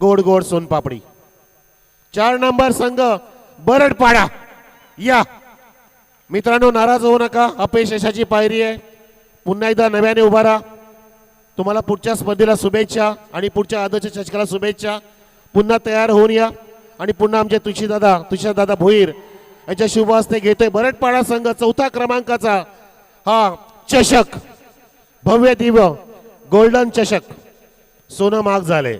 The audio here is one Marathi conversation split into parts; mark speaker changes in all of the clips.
Speaker 1: गोड गोड सोनपापडी. 4 नंबर संघ बरडपाडा. या मित्रांनो, नाराज होऊ नका. अपयश यशाची पायरी आहे. पुन्हा एकदा नव्याने उभा राहा. तुम्हाला पुढच्या स्पर्धेला शुभेच्छा आणि पुढच्या आदर्श चषकाला शुभेच्छा. पुन्हा तयार होऊन या आणि पुन्हा आमचे तुषारदादा भोईर यांच्या शुभ हस्ते घेतोय बरडपाडा संघ 4थ्या क्रमांकाचा हा चषक. भव्य दिव्य गोल्डन चषक. सोनं महाग झाले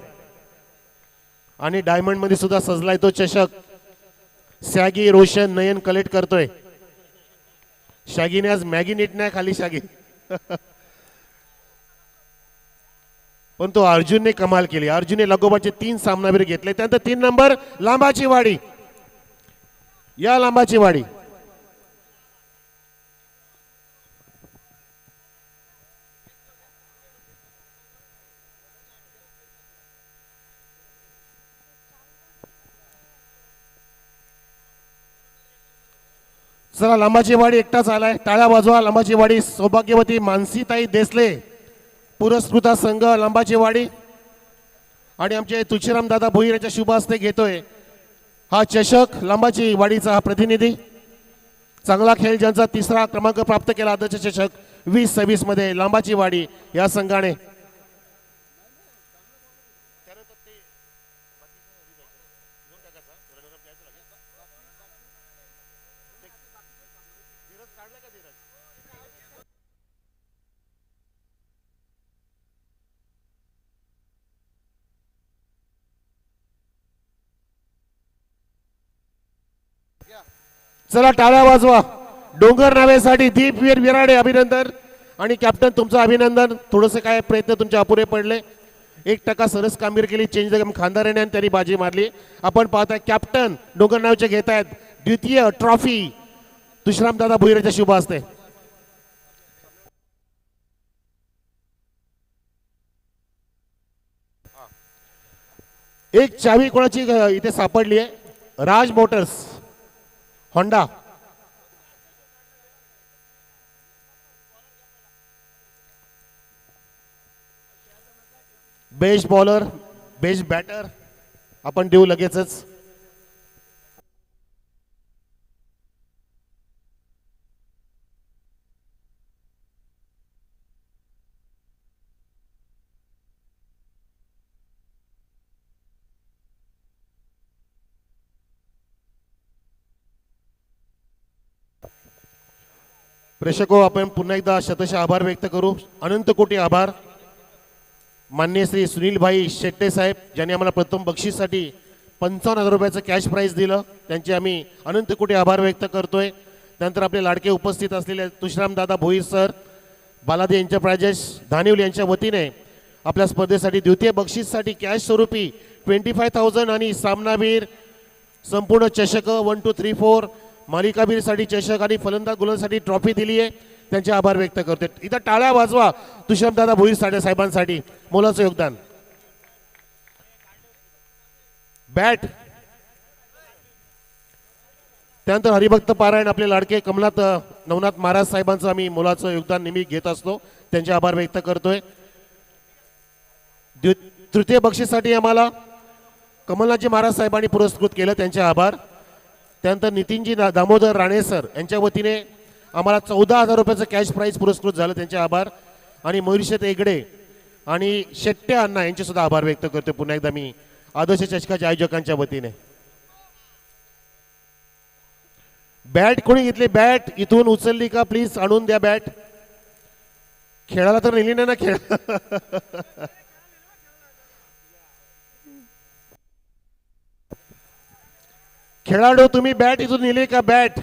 Speaker 1: आणि डायमंड मध्ये सुद्धा सजलाय तो चषक. शॅगी रोशन नयन कलेक्ट करतोय. शॅगीने आज मॅगी नीट नाही खाली शॅगी. पण तो अर्जुनने कमाल केली. अर्जुनने लगोबाचे 3 सामनावीर घेतले. त्यानंतर 3 नंबर लांबाची वाडी. या लांबाची वाडी. चला, लांबाची वाडी एकटाच आलाय. टाळ्या वाजवा. लांबाची वाडी सौभाग्यवती मानसीताई देसले पुरस्कृता संघ लांबाची वाडी आणि आमचे तुळशीराम दादा भोईर यांच्या शुभ हस्ते घेतोय हा चषक. लांबाची वाडीचा हा प्रतिनिधी. चांगला खेळ ज्यांचा 3रा क्रमांक प्राप्त केला आदर्श चषक 2026 मध्ये लांबाची वाडी या संघाने. चला, टाळ्या वाजवा. डोंगर नावेसाठी दीपवीर विराडे अभिनंदन आणि कॅप्टन तुमचं अभिनंदन. थोडंसं काय प्रयत्न तुमचे अपुरे पडले. 1% सरस कामगिरी केली चेंज द गेम खानदाराने आणि त्यांनी बाजी मारली. आपण पाहताय कॅप्टन डोंगर नावेचे घेत आहेत 2य ट्रॉफी तुषाराम दादा भोईरच्या शुभ हस्ते. एक चावी कोणाची इथे सापडली आहे. Raj Motors Honda. Best bowler best batter आपण देऊ लगेचच. प्रेक्षको, आपण पुन्हा एकदा शतश आभार व्यक्त करू. अनंत कोटी आभार माननीय श्री सुनील भाई शेट्टे साहेब ज्यांनी आम्हाला प्रथम बक्षीसाठी 55,000 रुपयाचं कॅश प्राइज दिलं. त्यांचे आम्ही अनंत कोटी आभार व्यक्त करतोय. त्यानंतर आपले लाडके उपस्थित असलेले तुषाराम दादा भोईर सर, बालादी एंटरप्राइजेस धानिवली यांच्या वतीने आपल्या स्पर्धेसाठी 2य बक्षीससाठी कॅश स्वरूपी 25,000 आणि सामनावीर संपूर्ण चषक 1 2 3 4 मालिकावीरसाठी चषक आणि फलंदाज गोलंदाजसाठी ट्रॉफी दिली आहे. त्यांचे आभार व्यक्त करते. इथं टाळ्या वाजवा तुषाराम दादा भोईर साहेबांसाठी मोलाचं योगदान. बॅट. त्यानंतर हरिभक्त पारायण आपले लाडके कमलात नवनाथ महाराज साहेबांचं आम्ही मोलाचं योगदान नेहमी घेत असतो. त्यांचे आभार व्यक्त करतोय. 3य बक्षीसाठी आम्हाला कमलनाथजी महाराज साहेबांनी पुरस्कृत केलं. त्यांचे आभार. त्यानंतर नितीनजी दामोदर राणे सर यांच्या वतीने आम्हाला 14,000 रुपयाचं कॅश प्राइज पुरस्कृत झालं. त्यांचे आभार. आणि मयुरशेत एगडे आणि शेट्टे अण्णा यांचे सुद्धा आभार व्यक्त करतो पुन्हा एकदा मी आदर्श चषकाच्या आयोजकांच्या वतीने. बॅट कोणी घेतली? बॅट इथून उचलली का प्लीज आणून द्या बॅट. खेळाला तर नेली नाही ना खेळ. खेळाडू तुम्ही बॅट इथून नेली का? बॅट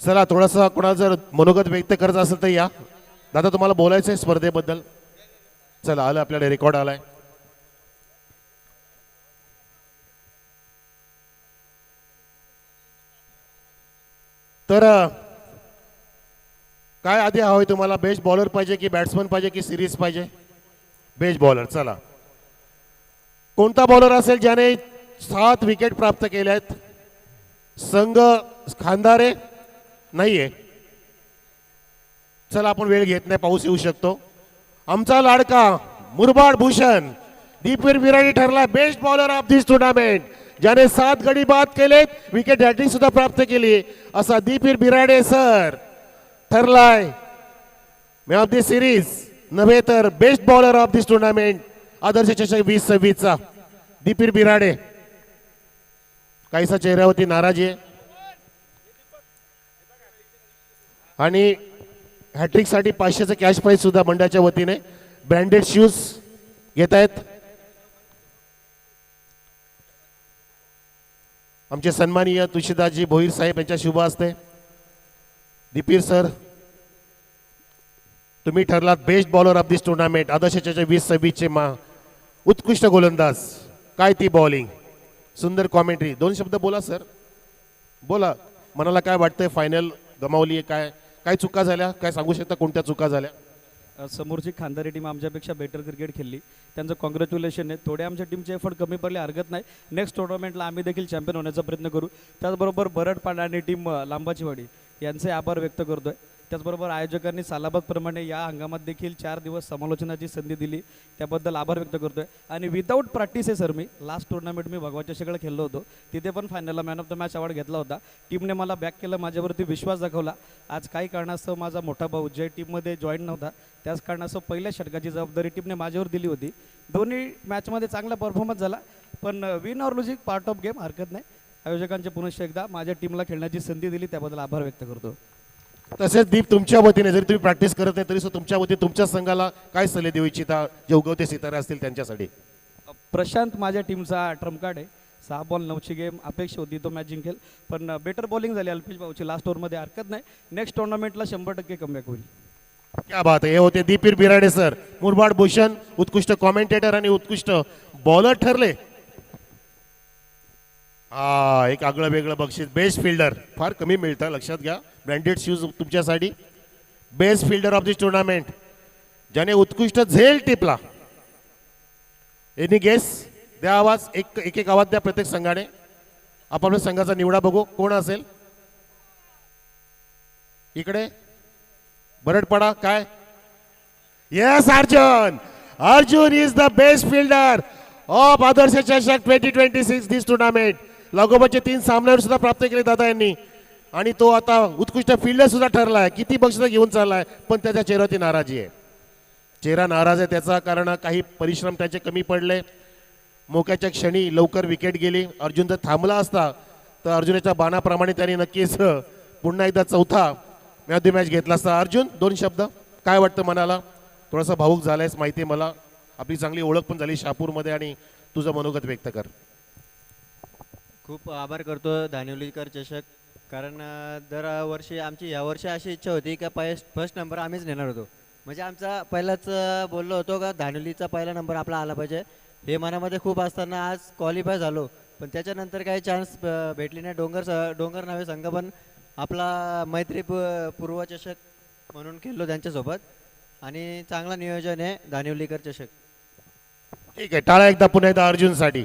Speaker 1: चला थोडासा कोणाला जर मनोगत व्यक्त करायचं असेल तर या. दादा तुम्हाला बोलायचं आहे स्पर्धेबद्दल. चला आलं आपल्याला रेकॉर्ड आलाय. तर काय आधी हवंय तुम्हाला? बेस्ट बॉलर पाहिजे की बॅट्समन पाहिजे की सिरीज पाहिजे? Best bowler. चला कोणता बॉलर असेल ज्याने 7 विकेट प्राप्त केल्या आहेत? संघ खांदारे नाहीये. चला आपण वेळ घेत नाही, पाऊस येऊ शकतो. आमचा लाडका मुरबाड भूषण दीपवीर बिराडी ठरला best bowler of this tournament, ज्याने 7 गडी बाद केलेत, विकेट हॅट्रिक सुद्धा प्राप्त केली. असा दीपवीर बिराडे सर ठरलाय मॅन ऑफ द सिरीज नव्हे तर best bowler of this tournament Adarsh Chashak 2026 चा दीपवीर बिराडे. काहीसा चेहऱ्यावरती नाराजी आहे आणि हॅट्रिक साठी 500चं कॅश प्राइज सुद्धा मंडळाच्या वतीने ब्रँडेड शूज घेत आहेत. आमचे सन्माननीय तुळशीदासजी भोईर साहेब यांच्या शुभ हस्ते. दीपवीर सर तुम्ही ठरलात best bowler of this tournament Adarsh Chashak 2026 चे उत्कृष्ट गोलंदाज. काय ती बॉलिंग, सुंदर कॉमेंट्री. 2 शब्द बोला सर, बोला. मनाला काय वाटतंय? फायनल गमावली, काय काय चुका झाल्या? काय सांगू शकता कोणत्या चुका झाल्या?
Speaker 2: समोरची खानदारी टीम आमच्यापेक्षा बेटर क्रिकेट खेळली, त्यांचं कॉंग्रॅच्युलेशन आहे. थोडे आमच्या टीमचे एफर्ट कमी पडले, हरकत नाही. नेक्स्ट टुर्नामेंटला आम्ही देखील चॅम्पियन होण्याचा प्रयत्न करू. त्याचबरोबर बरडपाडा आणि टीम लांबाचीवाडी यांचे आभार व्यक्त करतोय. त्याचबरोबर आयोजकांनी सालाबादप्रमाणे या हंगामात देखील 4 दिवस समालोचनाची संधी दिली, त्याबद्दल आभार व्यक्त करतोय. आणि विदाऊट प्रॅक्टिस आहे सर, मी लास्ट टुर्नामेंट मी भगवाच्या सगळं खेळलो होतो, तिथे पण फायनलला man of the match award घेतला होता. टीमने मला बॅक केलं, माझ्यावरती विश्वास दाखवला. आज काही कारणास्तव माझा मोठा भाऊ जे टीममध्ये जॉईन नव्हता, त्याच कारणास्तव पहिल्या षटकाची जबाबदारी टीमने माझ्यावर दिली होती. दोन्ही मॅचमध्ये चांगला परफॉर्मन्स झाला, पण win or losing part of game, हरकत नाही. आयोजकांचे पुनश्च एकदा माझ्या टीमला खेळण्याची संधी दिली, त्याबद्दल आभार व्यक्त करतो.
Speaker 1: तसेच दीप तुमच्या वतीने जरी तुम्ही प्रॅक्टिस करत नाही तरी तुमच्या वतीने तुमच्या संघाला काय सल्ले देऊ इच्छिता जे उगवते सितारे असतील त्यांच्यासाठी?
Speaker 2: प्रशांत माझ्या टीमचा ट्रम्प कार्ड आहे. 6 बॉल 9ची गेम अपेक्षा होती तो मॅच जिंकेल, पण बेटर बॉलिंग झाली अल्पेश भाऊची लास्ट ओव्हरमध्ये, हरकत नाही. नेक्स्ट टुर्नामेंटला 100% कमबॅक होईल.
Speaker 1: क्या बात आहे. हे होते दीपवीर बिराडे सर, मुरबाड भूषण, उत्कृष्ट कॉमेंटेटर आणि उत्कृष्ट बॉलर ठरले. एक आगळं वेगळं बक्षीस. बेस्ट फिल्डर फार कमी मिळतं, लक्षात घ्या. ब्रँडेड शूज तुमच्यासाठी. Best fielder of this tournament ज्याने उत्कृष्ट झेल टिपला. Any guess? द्या आवाज, एक आवाज द्या प्रत्येक संघाने. आपापल्या संघाचा निवडा बघू कोण असेल. इकडे बरडपाडा काय? Yes Arjun. Arjun is the best fielder of Adarsh Chashak 2026 this tournament. लागोपाठचे 3 सामन्यावर सुद्धा प्राप्त केले दादा यांनी, आणि तो आता उत्कृष्ट फिल्डर सुद्धा ठरलाय. किती बक्षीस घेऊन चाललाय, पण त्याच्या चेहऱ्यावरती नाराजी आहे. चेहरा नाराज आहे त्याचा, कारण काही परिश्रम त्याचे कमी पडले. मोक्याच्या क्षणी लवकर विकेट गेली. अर्जुन जर थांबला असता तर अर्जुनाच्या बाणाप्रमाणे त्याने नक्कीच पुन्हा एकदा 4था मॅन ऑफ द मॅच घेतला असता. अर्जुन 2 शब्द काय वाटतं मनाला? थोडासा भावूक झालायस माहिती आहे मला, आपली चांगली ओळख पण झाली शहापूरमध्ये, आणि तुझं मनोगत व्यक्त कर.
Speaker 3: खूप आभार करतो धानिवलीकर चषक, कारण दरवर्षी आमची यावर्षी अशी इच्छा होती का फर्स्ट नंबर आम्हीच नेणार होतो. म्हणजे आमचा पहिलाच बोललो होतो का धानिवलीचा पहिला नंबर आपला आला पाहिजे, हे मनामध्ये खूप असताना आज क्वालिफाय झालो. पण त्याच्यानंतर काही चान्स भेटली नाही. डोंगर नावे संघ पण आपला मैत्री पूर्व चषक म्हणून खेळलो त्यांच्यासोबत, आणि चांगला नियोजन आहे धानिवलीकर चषक.
Speaker 1: ठीक आहे, टाळा एकदा पुन्हा एकदा अर्जुनसाठी.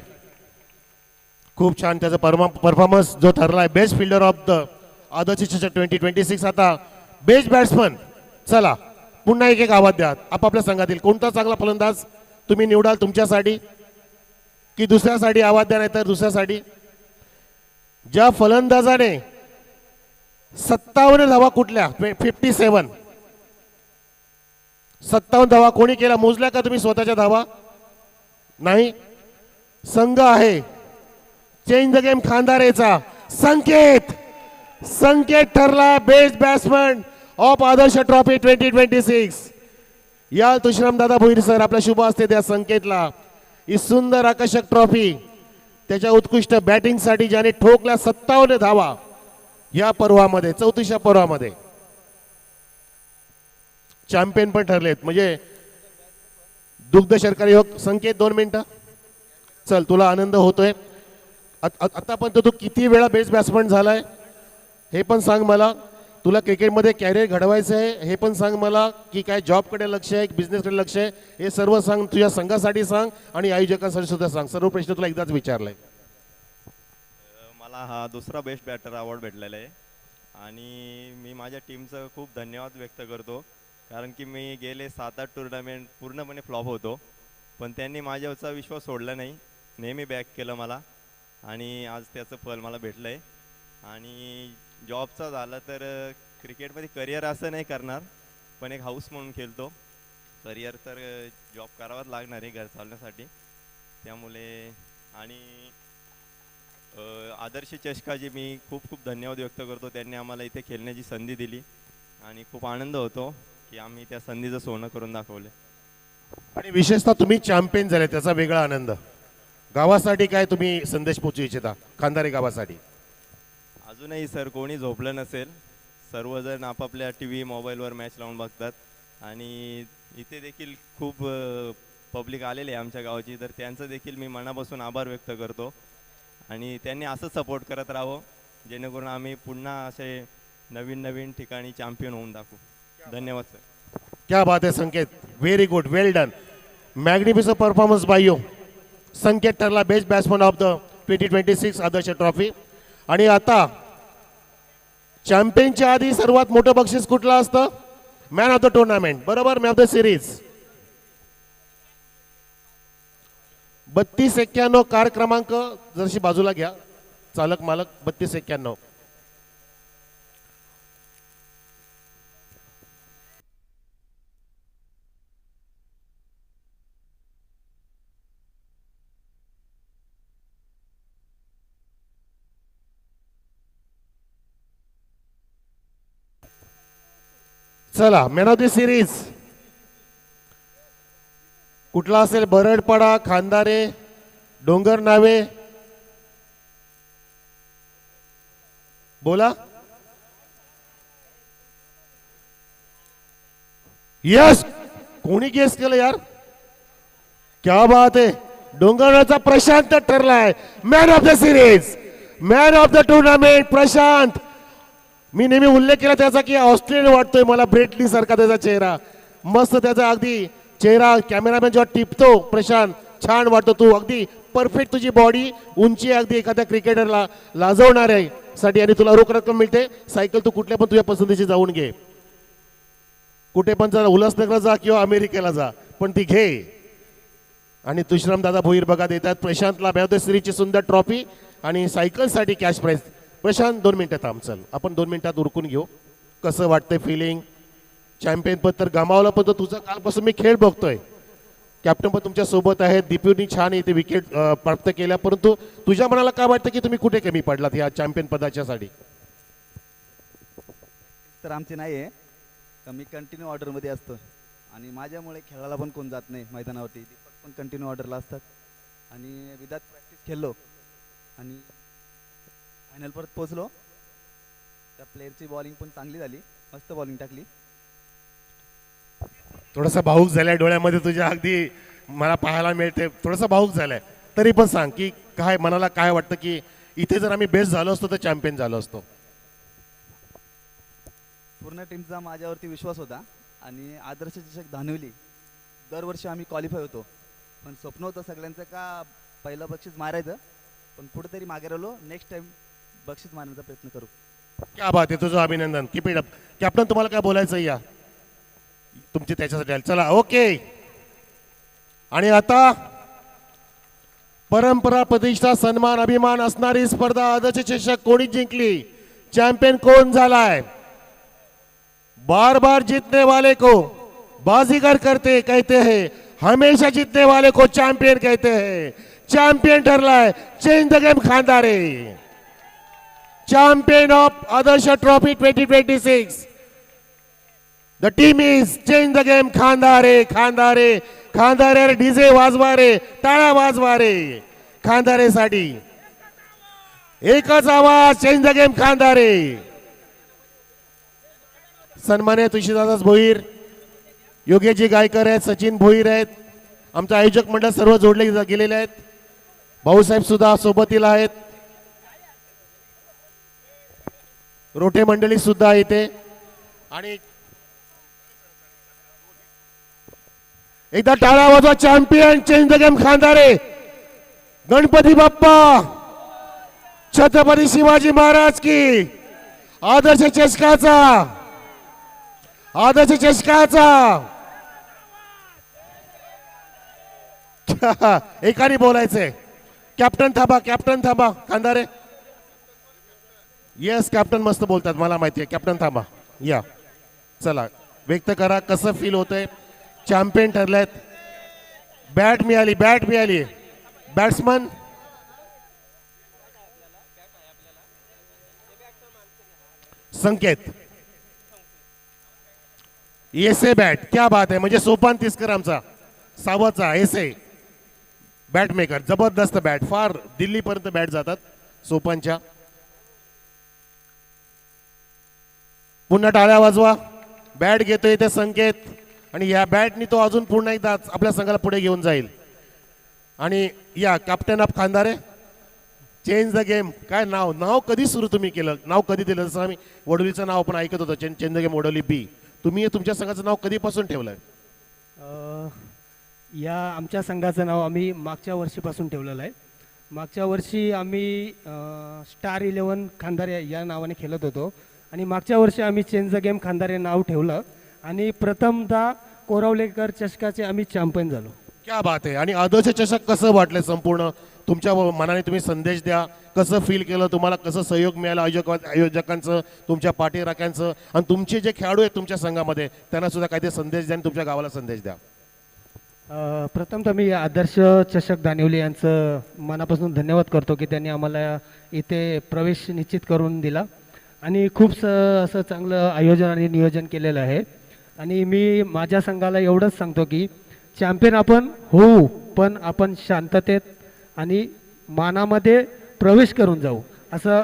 Speaker 1: खूप छान त्याचा परफॉर्मन्स जो ठरलाय. बेस्ट फिल्डर ऑफ द आदर्श चषक 2026. आता बेस्ट बॅट्समन. चला पुन्हा एक आवाज द्या. आपापल्या संघातील कोणता चांगला फलंदाज तुम्ही निवडाल तुमच्यासाठी, की दुसऱ्यासाठी आवाज द्या, नाही तर दुसऱ्यासाठी. ज्या फलंदाजाने 57 धावा कुठल्या? 57 धावा कोणी केला? मोजल्या का तुम्ही स्वतःच्या धावा? नाही. संघ आहे चेंज द गेम खांदारेचा. संकेत ठरला best batsman of Adarsh trophy 2026. या तुषराम दादा भोईर सर आपल्या शुभ हस्ते त्या संकेतला ही सुंदर आकर्षक ट्रॉफी त्याच्या उत्कृष्ट बॅटिंगसाठी ज्याने ठोकल्या 57 धावा. या पर्वामध्ये 34व्या पर्वामध्ये चॅम्पियन पण ठरलेत. म्हणजे दुग्ध शर्करा योग संकेत 2 मिनिटं. चल, तुला आनंद होतोय. आतापर्यंत तू किती वेळा बेस्ट बॅट्समन झालाय हे पण सांग मला. तुला क्रिकेटमध्ये कॅरियर घडवायचं आहे हे पण सांग मला, की काय जॉबकडे लक्ष आहे, बिझनेसकडे लक्ष आहे, हे सर्व सांग. तुझ्या संघासाठी सांग आणि आयोजकांसाठी सुद्धा सांग. सर्व प्रश्न तुला एकदाच विचारलाय.
Speaker 4: मला हा दुसरा बेस्ट बॅटर अवॉर्ड भेटलेला आहे आणि मी माझ्या टीमचं खूप धन्यवाद व्यक्त करतो. कारण की मी गेले 7-8 टुर्नामेंट पूर्णपणे फ्लॉप होतो, पण त्यांनी माझ्यावरचा विश्वास सोडला नाही, नेहमी बॅक केलं मला आणि आज त्याचं फळ मला भेटलं आहे. आणि जॉबचा झालं तर क्रिकेटमध्ये करिअर असं नाही करणार, पण एक हाऊस म्हणून खेळतो. करिअर तर जॉब करावाच लागणार आहे घर चालण्यासाठी. त्यामुळे आणि आदर्श चषकाजी मी खूप खूप धन्यवाद व्यक्त करतो. त्यांनी आम्हाला इथे खेळण्याची संधी दिली आणि खूप आनंद होतो की आम्ही त्या संधीचं सोनं करून दाखवलं.
Speaker 1: आणि विशेषतः तुम्ही चॅम्पियन झाले त्याचा वेगळा आनंद. गावासाठी काय तुम्ही संदेश पोहोचू इच्छिता खांदारे गावासाठी?
Speaker 4: अजूनही सर कोणी झोपलं नसेल, सर्वजण आपापल्या टी व्ही मोबाईलवर मॅच लावून बघतात आणि इथे देखील खूप पब्लिक आलेले आहे आमच्या गावाची, तर त्यांचं देखील मी मनापासून आभार व्यक्त करतो आणि त्यांनी असं सपोर्ट करत राहावं जेणेकरून आम्ही पुन्हा असे नवीन नवीन ठिकाणी चॅम्पियन होऊन दाखवू. धन्यवाद सर.
Speaker 1: क्या बात है Sanket, very good, well done, magnificent performance by you. Sanket ठरला best batsman of the 2026 Adarsh trophy. आणि आता चॅम्पियनच्या आधी सर्वात मोठं बक्षीस कुठलं असतं? मॅन ऑफ द टुर्नामेंट, बरोबर, man of the series. 3291 car क्रमांक जरशी बाजूला घ्या चालक मालक. 3291. चला, मॅन ऑफ द सिरीज कुठला असेल? बरडपाडा, खांदारे, डोंगर नावे, बोला. यस, कोणी गेस केलं यार? क्या बात आहे. डोंगरचा प्रशांत ठरलाय man of the series, man of the tournament Prashant. मी नेहमी उल्लेख केला त्याचा की ऑस्ट्रेलियन वाटतोय मला, ब्रेटली सारखा त्याचा चेहरा मस्त, त्याचा अगदी चेहरा कॅमेरामॅन जेव्हा टिपतो प्रशांत छान वाटतो. तू अगदी परफेक्ट, तुझी बॉडी, उंची अगदी एखाद्या क्रिकेटरला लाजवणार आहे साठी. आणि तुला रोख रक्कम मिळते. सायकल तू कुठल्या पण तुझ्या पसंतीची जाऊन घे, कुठे पण जा, उल्हासनगरला जा किंवा अमेरिकेला जा, पण ती घे. आणि तुषराम दादा भोईर बघा देतात प्रशांतला मॅन ऑफ द सिरीजची सुंदर ट्रॉफी आणि सायकलसाठी कॅश प्राइज. प्रशांत 2 मिनिटं थांब. चल, आपण 2 मिनिटात उरकून घेऊ. कसं वाटतंय फिलिंग? चॅम्पियन पद तर गमावलं, पण तुझं कालपासून मी खेळ बघतोय. कॅप्टन पण तुमच्या सोबत आहेत, दीपूनी छान इथे विकेट प्राप्त केल्या, परंतु तुझ्या मनाला काय वाटतं की तुम्ही कुठे कमी पडलात या चॅम्पियन पदाच्यासाठी?
Speaker 5: तर आमची नाही आहे, मी कंटिन्यू ऑर्डरमध्ये असतो आणि माझ्यामुळे खेळायला पण कोण जात नाही मैदानावरती. दीपक पण कंटिन्यू ऑर्डरला असतात आणि विदात प्रॅक्टिस खेळलो आणि फायनल परत पोचलो. त्या प्लेअरची बॉलिंग पण चांगली झाली, मस्त बॉलिंग टाकली.
Speaker 1: थोडासा भाऊक झालाय डोळ्यामध्ये तुझ्या, अगदी मला पाहायला मिळते, थोडासा भाऊक झालाय. तरी पण सांग की काय मनाला काय वाटतं की इथे जर आम्ही बेस्ट झालो असतो तर चॅम्पियन झालो असतो?
Speaker 5: पूर्ण टीमचा माझ्यावरती विश्वास होता आणि आदर्श चषक धानवली दरवर्षी आम्ही क्वालिफाय होतो, पण स्वप्न होतं सगळ्यांचं का पहिलं बक्षीस मारायचं, पण कुठेतरी मागे राहिलो. नेक्स्ट टाइम बक्षीस मारण्याचा प्रयत्न करू.
Speaker 1: क्या बात आहे, तुझं अभिनंदन. Keep it up. कॅप्टन तुम्हाला काय बोलायचं या तुमची त्याच्यासाठी आली. चला, ओके. आणि आता परंपरा, प्रतिष्ठा, सन्मान, अभिमान असणारी स्पर्धा आदर्श चषक कोणी जिंकली? चॅम्पियन कोण झालाय? बार बार जीतने वाले को बाजीगर करते कहते हैं, हमेशा जीतने वाले को चैंपियन कहते हैं. चैंपियन ठरलाय change the game Khandare, champion of Adarsh trophy 2026. The team is change the game Khandare. Khandare, Khandare, DJ वाजवा रे, टाळ्या वाजवा रे खांदारे साठी. एकच आवाज, चेंज द गेम खांदारे. सन्मान्य तुळशीदास भोईर, योगेशजी गायकर आहेत, सचिन भोईर आहेत, आमचं आयोजक मंडळ सर्व जोडले गेलेले आहेत. भाऊसाहेब सुद्धा सोबतीला आहेत. रोठे मंडळी सुद्धा येते. आणि एकदा टाळा वाजवा. Champion, change the game Khandare, Ganpati Bappa, Chhatrapati Shivaji Maharaj की. आदर्श चषकाचा, आदर्श चषकाचा. एकाने बोलायचंय. कॅप्टन थांबा, कॅप्टन थांबा. खांदारे, येस कॅप्टन मस्त बोलतात, मला माहिती आहे. कॅप्टन थांबा. या चला व्यक्त करा कसं फील होतंय. चॅम्पियन ठरलेत. बॅट मिळाली, बॅट मिळाली. बॅट्समन संकेत, एसे बॅट. क्या बात आहे. म्हणजे सोपान तिसकर आमचा सावचा एसे बॅट मेकर. जबरदस्त बॅट, फार दिल्लीपर्यंत बॅट जातात सोपानच्या. पुन्हा टाळ्या वाजवा. बॅट घेतोय ते संकेत आणि या बॅटनी तो अजून पुन्हा एकदा आपल्या संघाला पुढे घेऊन जाईल. आणि या captain of Khandare, change the game. काय नाव, नाव कधी सुरू तुम्ही केलं, नाव कधी दिलं? जसं आम्ही वडोलीचं नाव आपण ऐकत होतो, चेंज द गेम वडोली बी. तुम्ही तुमच्या संघाचं नाव कधीपासून ठेवलंय?
Speaker 6: या आमच्या संघाचं नाव आम्ही मागच्या वर्षीपासून ठेवलेलं आहे. मागच्या वर्षी आम्ही स्टार 11 खांदारे या नावाने खेळत होतो आणि मागच्या वर्षी आम्ही चेंज द गेम खांदारे नाव ठेवलं आणि प्रथमतः कोरावलेकर चषकाचे आम्ही चॅम्पियन झालो.
Speaker 1: क्या बात आहे. आणि आदर्श चषक कसं वाटलं? संपूर्ण तुमच्या मनाने तुम्ही संदेश द्या. कसं फील केलं, तुम्हाला कसं सहयोग मिळाला आयोजकांचं, तुमच्या पाठीराख्यांचं, आणि तुमचे जे खेळाडू आहेत तुमच्या संघामध्ये त्यांना सुद्धा काहीतरी संदेश द्या आणि तुमच्या गावाला संदेश द्या.
Speaker 6: प्रथमतः मी आदर्श चषक दानिवली यांचं मनापासून धन्यवाद करतो की त्यांनी आम्हाला इथे प्रवेश निश्चित करून दिला आणि खूप असं चांगलं आयोजन आणि नियोजन केलेलं आहे. आणि मी माझ्या संघाला एवढंच सांगतो की चॅम्पियन आपण होऊ, पण आपण शांततेत आणि मानामध्ये प्रवेश करून जाऊ. असं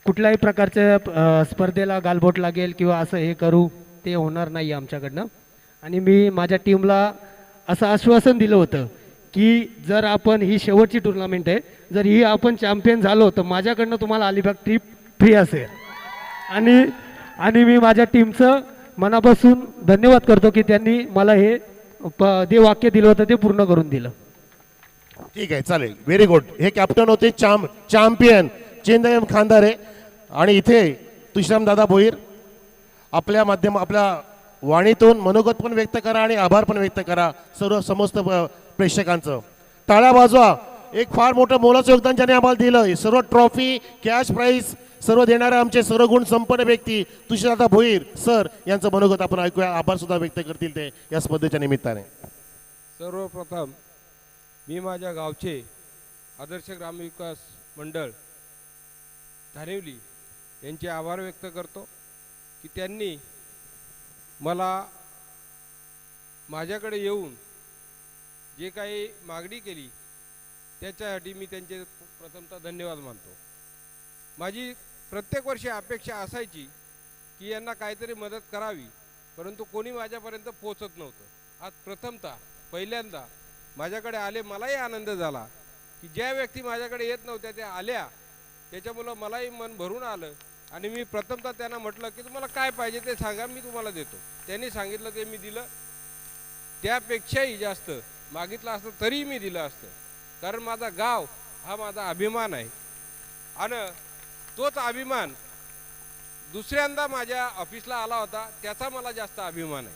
Speaker 6: कुठल्याही प्रकारच्या स्पर्धेला गालबोट लागेल किंवा असं हे करू, ते होणार नाही आमच्याकडनं. आणि मी माझ्या टीमला असं आश्वासन दिलं होतं की जर आपण ही शेवटची टुर्नामेंट आहे, जर ही आपण चॅम्पियन झालो तर माझ्याकडनं तुम्हाला अलिबाग ट्रिप फ्री असेल. आणि मी माझ्या टीमचं मनापासून धन्यवाद करतो की त्यांनी मला हे जे वाक्य दिलं होतं ते पूर्ण करून दिलं.
Speaker 1: ठीक आहे, चालेल, व्हेरी गुड. हे कॅप्टन होते champion change the game Khandare. आणि इथे तुषाराम दादा भोईर आपल्या वाणीतून मनोगत पण व्यक्त करा आणि आभार पण व्यक्त करा सर्व समस्त प्रेक्षकांचं. टाळ्या वाजवा. एक फार मोठं मोलाचं योगदान ज्याने आम्हाला दिलं. सर्व ट्रॉफी, कॅश प्राईज सर्व देणारे आमचे सर्व गुण संपन्न व्यक्ती तुषारदादा भोईर सर यांचं मनोगत आपण ऐकूया. आभार सुद्धा व्यक्त करतील ते या स्पर्धेच्या निमित्ताने.
Speaker 7: सर्वप्रथम मी माझ्या गावचे आदर्श ग्रामविकास मंडळ धानिवली यांचे आभार व्यक्त करतो की त्यांनी मला माझ्याकडे येऊन जे काही मागणी केली त्याच्यासाठी मी त्यांचे प्रथमतः धन्यवाद मानतो. माझी प्रत्येक वर्षी अपेक्षा असायची की यांना काहीतरी मदत करावी, परंतु कोणी माझ्यापर्यंत पोचत नव्हतं. आज प्रथमतः पहिल्यांदा माझ्याकडे आले. मलाही आनंद झाला की ज्या व्यक्ती माझ्याकडे येत नव्हत्या त्या आल्या, त्याच्यामुळं मलाही मन भरून आलं. आणि मी प्रथमतः त्यांना म्हटलं की तुम्हाला काय पाहिजे ते सांगा, मी तुम्हाला देतो. त्यांनी सांगितलं ते मी दिलं. त्यापेक्षाही जास्त मागितलं असतं तरी मी दिलं असतं, कारण माझा गाव हा माझा अभिमान आहे. आणि तोच अभिमान दुसऱ्यांदा माझ्या ऑफिसला आला होता त्याचा मला जास्त अभिमान आहे.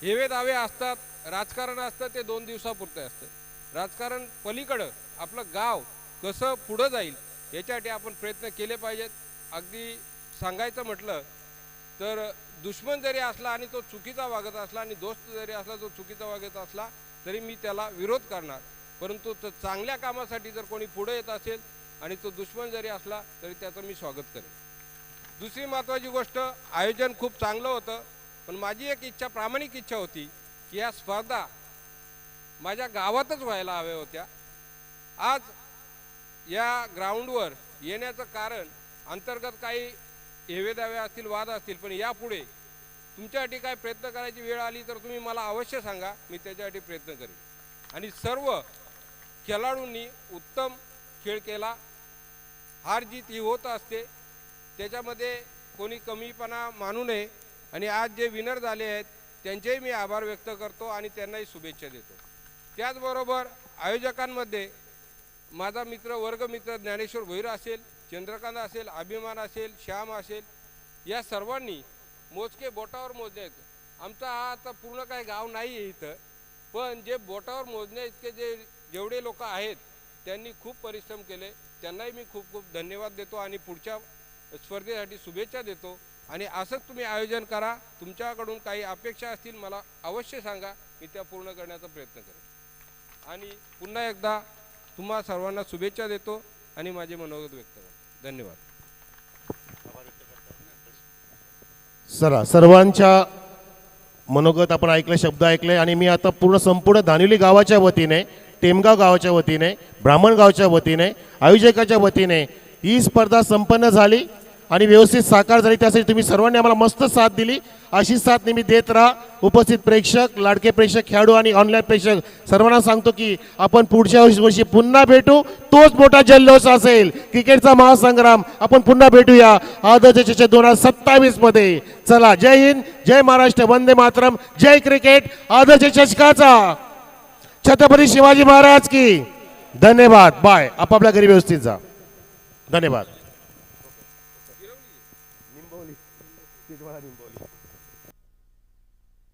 Speaker 7: हेवे दावे असतात, राजकारण असतं, ते 2 दिवसापुरते असतं. राजकारण पलीकडं आपलं गाव कसं पुढं जाईल याच्यासाठी आपण प्रयत्न केले पाहिजेत. अगदी सांगायचं म्हटलं तर दुश्मन जरी असला आणि तो चुकीचा वागत असला आणि दोस्त जरी असला तो चुकीचा वागत असला तरी मी त्याला विरोध करणार, परंतु तो चांगल्या कामासाठी जर कोणी पुढे येत असेल आणि तो दुश्मन जरी असला तरी त्याचं मी स्वागत करेन. दुसरी महत्त्वाची गोष्ट, आयोजन खूप चांगलं होतं, पण माझी एक इच्छा, प्रामाणिक इच्छा होती की या स्पर्धा माझ्या गावातच व्हायला हव्या होत्या. आज या ग्राउंडवर येण्याचं कारण अंतर्गत काही हेवेदावे असतील, वाद असतील, पण यापुढे तुमच्यासाठी काय प्रयत्न करायची वेळ आली तर तुम्ही मला अवश्य सांगा, मी त्याच्यासाठी प्रयत्न करेन। आणि सर्व खेळाडूंनी उत्तम खेळ केला, हार जीत ही होत असते, त्याच्यामध्ये कोणी कमीपणा मानू नये। आणि आज जे विनर झाले आहेत त्यांचेही मी आभार व्यक्त करतो आणि त्यांनाही शुभेच्छा देतो। त्याचबरोबर आयोजकांमध्ये माझा मित्र, वर्गमित्र ज्ञानेश्वर भोईर असेल, चंद्रकांत असेल, अभिमान असेल, श्याम असेल, या सर्वांनी मोजके बोटावर मोजणे आहेत। आमचा हा आता पूर्ण काही गाव नाही आहे इथं, पण जे बोटावर मोजणे इतके जेवढे लोक आहेत त्यांनी खूप परिश्रम केले, त्यांनाही मी खूप खूप धन्यवाद देतो आणि पुढच्या स्पर्धेसाठी शुभेच्छा देतो। आणि असंच तुम्ही आयोजन करा, तुमच्याकडून काही अपेक्षा असतील मला अवश्य सांगा, मी त्या पूर्ण करण्याचा प्रयत्न करेन। आणि पुन्हा एकदा तुम्हा सर्वांना शुभेच्छा देतो आणि माझे मनोगत व्यक्त करतो। धन्यवाद।
Speaker 1: सर्वांच्या मनोगत आपण ऐकले, शब्द ऐकले आणि मी आता संपूर्ण धानिवली गावाच्या वतीने, टेमगाव गावाच्या वतीने, ब्राह्मण गावच्या वतीने, आयोजकाच्या वतीने ही स्पर्धा संपन्न झाली आणि व्यवस्थित साकार झाली, त्यासाठी तुम्ही सर्वांनी आम्हाला मस्त साथ दिली। अशी साथ नेहमी देत राहा। उपस्थित प्रेक्षक, लाडके प्रेक्षक, खेळाडू आणि ऑनलाईन प्रेक्षक सर्वांना सांगतो की आपण पुढच्या वर्षी पुन्हा भेटू, तोच मोठा जल्लोष असेल, क्रिकेटचा महासंग्राम। आपण पुन्हा भेटूया आदर्श चषक 2027 मध्ये। चला, जय हिंद, जय महाराष्ट्र, वंदे मातरम, जय क्रिकेट। आदर्श चषकाचा छत्रपती शिवाजी महाराज की। धन्यवाद। बाय। आपापल्या घरी व्यवस्थित जा। धन्यवाद।